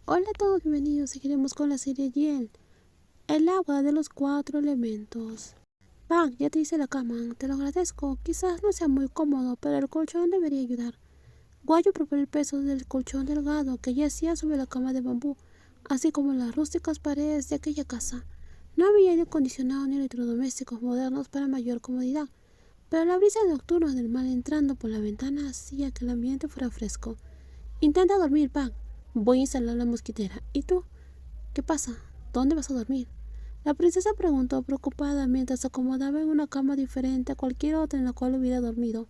Hola a todos, bienvenidos. Seguiremos con la serie Hiel, el agua de los 4 elementos. Bang, ya te hice la cama, te lo agradezco. Quizás no sea muy cómodo, pero el colchón debería ayudar. Guayo probó el peso del colchón delgado que yacía sobre la cama de bambú, así como las rústicas paredes de aquella casa. No había aire acondicionado ni electrodomésticos modernos para mayor comodidad, pero la brisa nocturna del mar entrando por la ventana hacía que el ambiente fuera fresco. Intenta dormir, Bang. Voy a instalar la mosquitera. ¿Y tú? ¿Qué pasa? ¿Dónde vas a dormir? La princesa preguntó preocupada mientras se acomodaba en una cama diferente a cualquier otra en la cual hubiera dormido.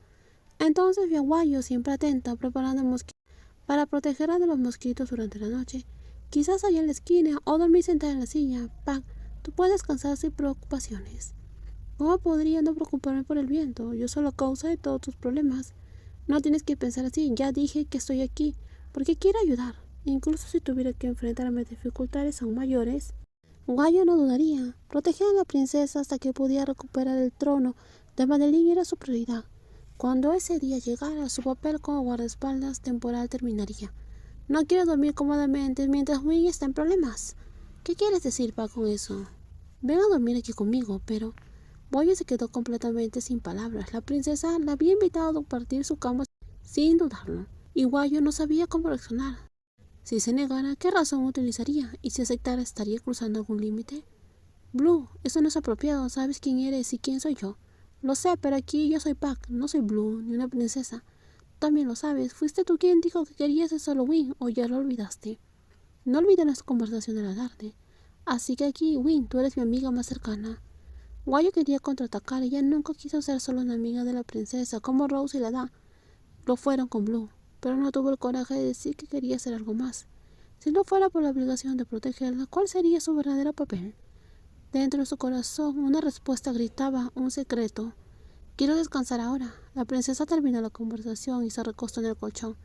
Entonces vio a Guayo siempre atenta, preparando el mosquito para protegerla de los mosquitos durante la noche. Quizás allá en la esquina o dormir sentada en la silla. Bang, tú puedes descansar sin preocupaciones. ¿Cómo podría no preocuparme por el viento? Yo soy la causa de todos tus problemas. No tienes que pensar así, ya dije que estoy aquí, porque quiero ayudar. Incluso si tuviera que enfrentarme a dificultades aún mayores, Guayo no dudaría. Proteger a la princesa hasta que pudiera recuperar el trono de Madeline era su prioridad. Cuando ese día llegara, su papel como guardaespaldas temporal terminaría. No quiero dormir cómodamente mientras Wing está en problemas. ¿Qué quieres decir, Pa, con eso? Ven a dormir aquí conmigo, pero... Guayo se quedó completamente sin palabras. La princesa la había invitado a compartir su cama sin dudarlo, y Guayo no sabía cómo reaccionar. Si se negara, ¿qué razón utilizaría? ¿Y si aceptara, estaría cruzando algún límite? Blue, eso no es apropiado. ¿Sabes quién eres y quién soy yo? Lo sé, pero aquí yo soy Pac, no soy Blue, ni una princesa. También lo sabes. ¿Fuiste tú quien dijo que querías ser solo Win o ya lo olvidaste? No olvidé nuestra conversación de la tarde. Así que aquí, Win, tú eres mi amiga más cercana. Guayo quería contraatacar. Ella nunca quiso ser solo una amiga de la princesa, como Rose y la Da lo fueron con Blue, pero no tuvo el coraje de decir que quería hacer algo más. Si no fuera por la obligación de protegerla, ¿cuál sería su verdadero papel? Dentro de su corazón, una respuesta gritaba un secreto. Quiero descansar ahora. La princesa terminó la conversación y se recostó en el colchón,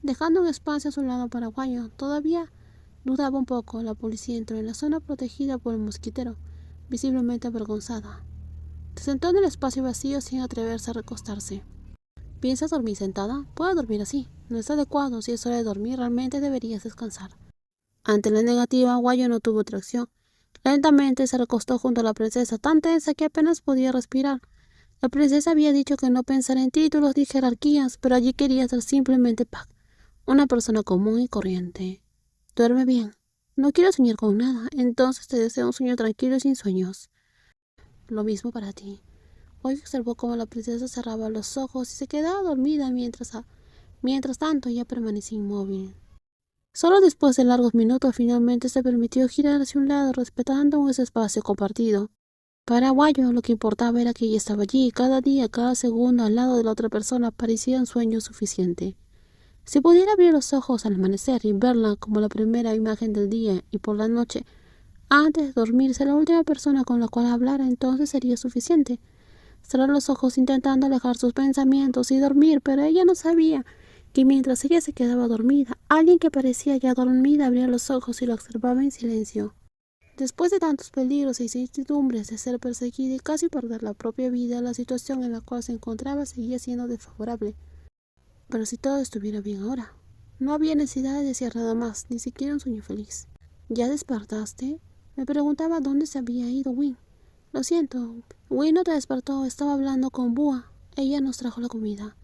dejando un espacio a su lado para Guayo. Todavía dudaba un poco. La policía entró en la zona protegida por el mosquitero, visiblemente avergonzada. Se sentó en el espacio vacío sin atreverse a recostarse. ¿Piensas dormir sentada? Puedo dormir así. No es adecuado. Si es hora de dormir, realmente deberías descansar. Ante la negativa, Guayo no tuvo tracción. Lentamente se recostó junto a la princesa, tan tensa que apenas podía respirar. La princesa había dicho que no pensara en títulos ni jerarquías, pero allí quería ser simplemente Pac, una persona común y corriente. Duerme bien. No quiero soñar con nada, entonces te deseo un sueño tranquilo y sin sueños. Lo mismo para ti. Hoy observó cómo la princesa cerraba los ojos y se quedaba dormida mientras tanto ella permanecía inmóvil. Solo después de largos minutos finalmente se permitió girar hacia un lado respetando ese espacio compartido. Para Guayo lo que importaba era que ella estaba allí, cada día, cada segundo al lado de la otra persona parecía un sueño suficiente. Si pudiera abrir los ojos al amanecer y verla como la primera imagen del día y por la noche, antes de dormirse la última persona con la cual hablara, entonces sería suficiente. Cerró los ojos intentando alejar sus pensamientos y dormir, pero ella no sabía que mientras ella se quedaba dormida, alguien que parecía ya dormida abría los ojos y lo observaba en silencio. Después de tantos peligros e incertidumbres de ser perseguida y casi perder la propia vida, la situación en la cual se encontraba seguía siendo desfavorable. Pero si todo estuviera bien ahora, no había necesidad de desear nada más, ni siquiera un sueño feliz. ¿Ya despertaste? Me preguntaba dónde se había ido Win. Lo siento, Win no te despertó, estaba hablando con Bua. Ella nos trajo la comida.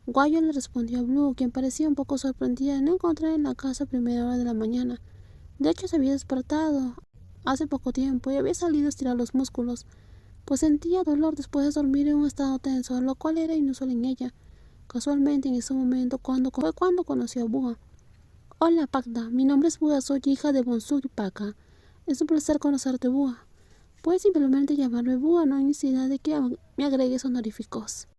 Guayo le respondió a Blue, quien parecía un poco sorprendida de no encontrar en la casa a primera hora de la mañana. De hecho, se había despertado hace poco tiempo y había salido a estirar los músculos, pues sentía dolor después de dormir en un estado tenso, lo cual era inusual en ella. Casualmente, en ese momento fue cuando conoció a Bua. Hola, Pacta. Mi nombre es Bua, soy hija de Bonsuk y Paca. Es un placer conocerte, Bua. Puedes simplemente llamarme Bua, no hay necesidad de que me agregues honoríficos.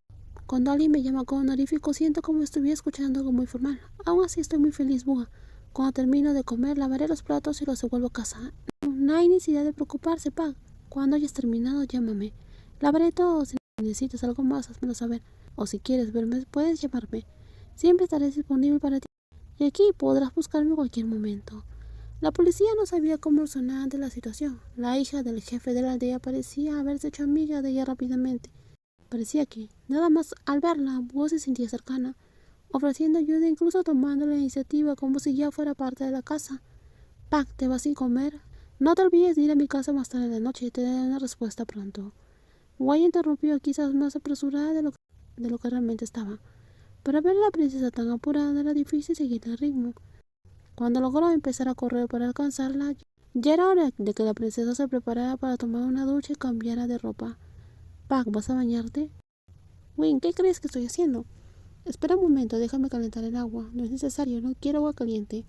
Cuando alguien me llama con honorífico, siento como si estuviera escuchando algo muy formal. Aún así estoy muy feliz, Bua. Cuando termino de comer, lavaré los platos y los devuelvo a casa. No hay necesidad de preocuparse, Pac. Cuando hayas terminado, llámame. Lavaré todo. Si necesitas algo más, házmelo saber. O si quieres verme, puedes llamarme. Siempre estaré disponible para ti. Y aquí podrás buscarme en cualquier momento. La policía no sabía cómo reaccionar ante la situación. La hija del jefe de la aldea parecía haberse hecho amiga de ella rápidamente. Parecía que, nada más al verla, Búho se sentía cercana, ofreciendo ayuda, incluso tomando la iniciativa como si ya fuera parte de la casa. Pac, ¿te vas sin comer? No te olvides de ir a mi casa más tarde en la noche y te daré una respuesta pronto. Guay interrumpió, quizás más apresurada de lo que realmente estaba. Para ver a la princesa tan apurada era difícil seguir el ritmo. Cuando logró empezar a correr para alcanzarla, ya era hora de que la princesa se preparara para tomar una ducha y cambiara de ropa. Pac, ¿vas a bañarte? Win, ¿qué crees que estoy haciendo? Espera un momento, déjame calentar el agua. No es necesario, no quiero agua caliente.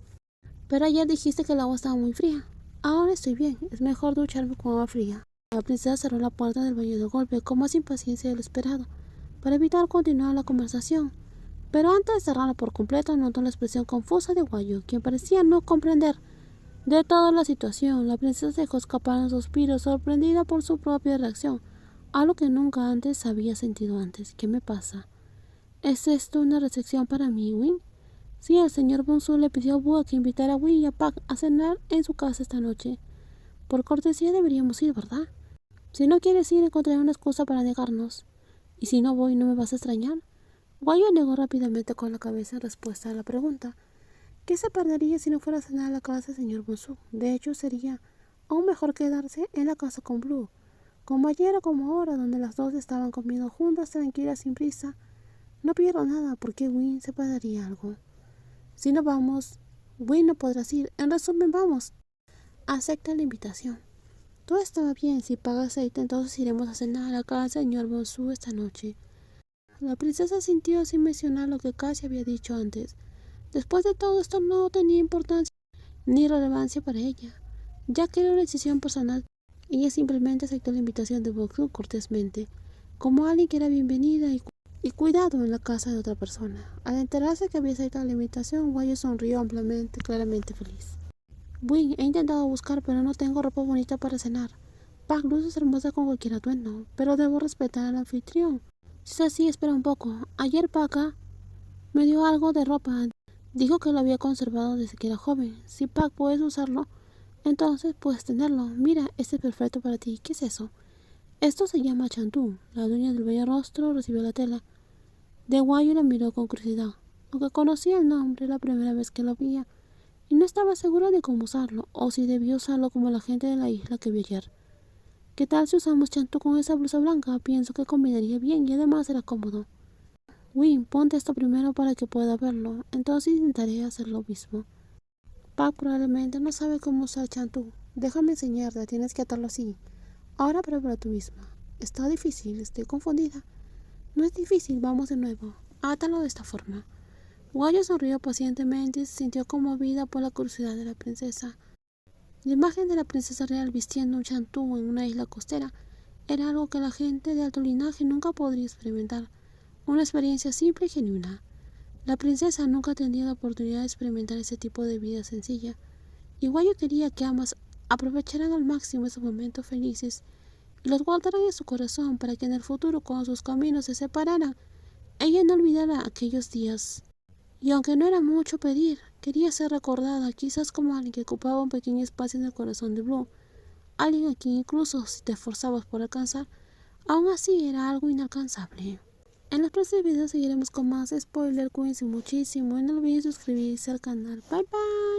Pero ayer dijiste que el agua estaba muy fría. Ahora estoy bien, es mejor ducharme con agua fría. La princesa cerró la puerta del baño de golpe, con más impaciencia de lo esperado, para evitar continuar la conversación. Pero antes de cerrarla por completo, notó la expresión confusa de Guayu, quien parecía no comprender de toda la situación. La princesa dejó escapar un suspiro, sorprendida por su propia reacción, algo que nunca antes había sentido antes. ¿Qué me pasa? ¿Es esto una recepción para mí, Win? Sí, el señor Bonsu le pidió a Bua que invitara a Win y a Pac a cenar en su casa esta noche. Por cortesía deberíamos ir, ¿verdad? Si no quieres ir, encontraré una excusa para negarnos. ¿Y si no voy, no me vas a extrañar? Guayu negó rápidamente con la cabeza en respuesta a la pregunta. ¿Qué se perdería si no fuera a cenar a la casa del señor Bonsu? De hecho, sería aún mejor quedarse en la casa con Blue, como ayer o como ahora, donde las dos estaban comiendo juntas, tranquilas, sin prisa. No pierdo nada, porque Win se perdería algo. Si no vamos, Win no podrás ir. En resumen, vamos. Acepta la invitación. Todo estaba bien. Si paga aceite, entonces iremos a cenar a la casa del señor Bonsu esta noche. La princesa sintió sin mencionar lo que casi había dicho antes. Después de todo, esto no tenía importancia ni relevancia para ella, ya que era una decisión personal. Ella simplemente aceptó la invitación de Bonsu cortésmente, como alguien que era bienvenida y cuidado en la casa de otra persona. Al enterarse que había aceptado la invitación, Guayu sonrió ampliamente, claramente feliz. Win, he intentado buscar, pero no tengo ropa bonita para cenar. Pac, luces hermosa con cualquier atuendo, pero debo respetar al anfitrión. Si es así, espera un poco. Ayer Pac me dio algo de ropa. Dijo que lo había conservado desde que era joven. Si Pac puedes usarlo, entonces puedes tenerlo. Mira, este es perfecto para ti. ¿Qué es eso? Esto se llama chantú. La dueña del bello rostro recibió la tela. De Guayu la miró con curiosidad, aunque conocía el nombre la primera vez que lo veía, y no estaba segura de cómo usarlo, o si debía usarlo como la gente de la isla que vio ayer. ¿Qué tal si usamos chantú con esa blusa blanca? Pienso que combinaría bien y además era cómodo. Win, ponte esto primero para que pueda verlo, entonces intentaré hacer lo mismo. Pac probablemente no sabe cómo usar chantú. Déjame enseñarte, tienes que atarlo así. Ahora pruébalo tú misma. Está difícil, estoy confundida. No es difícil, vamos de nuevo. Átalo de esta forma. Guayu sonrió pacientemente y se sintió conmovida por la curiosidad de la princesa. La imagen de la princesa real vistiendo un chantú en una isla costera era algo que la gente de alto linaje nunca podría experimentar. Una experiencia simple y genuina. La princesa nunca tendría la oportunidad de experimentar ese tipo de vida sencilla. Y Guayu quería que ambas aprovecharan al máximo esos momentos felices y los guardaran en su corazón para que en el futuro, cuando sus caminos se separaran, ella no olvidara aquellos días. Y aunque no era mucho pedir, quería ser recordada, quizás como alguien que ocupaba un pequeño espacio en el corazón de Blue, alguien a quien incluso si te esforzabas por alcanzar, aún así era algo inalcanzable. En los próximos videos seguiremos con más spoiler, cuídense muchísimo y no olviden suscribirse al canal. Bye bye.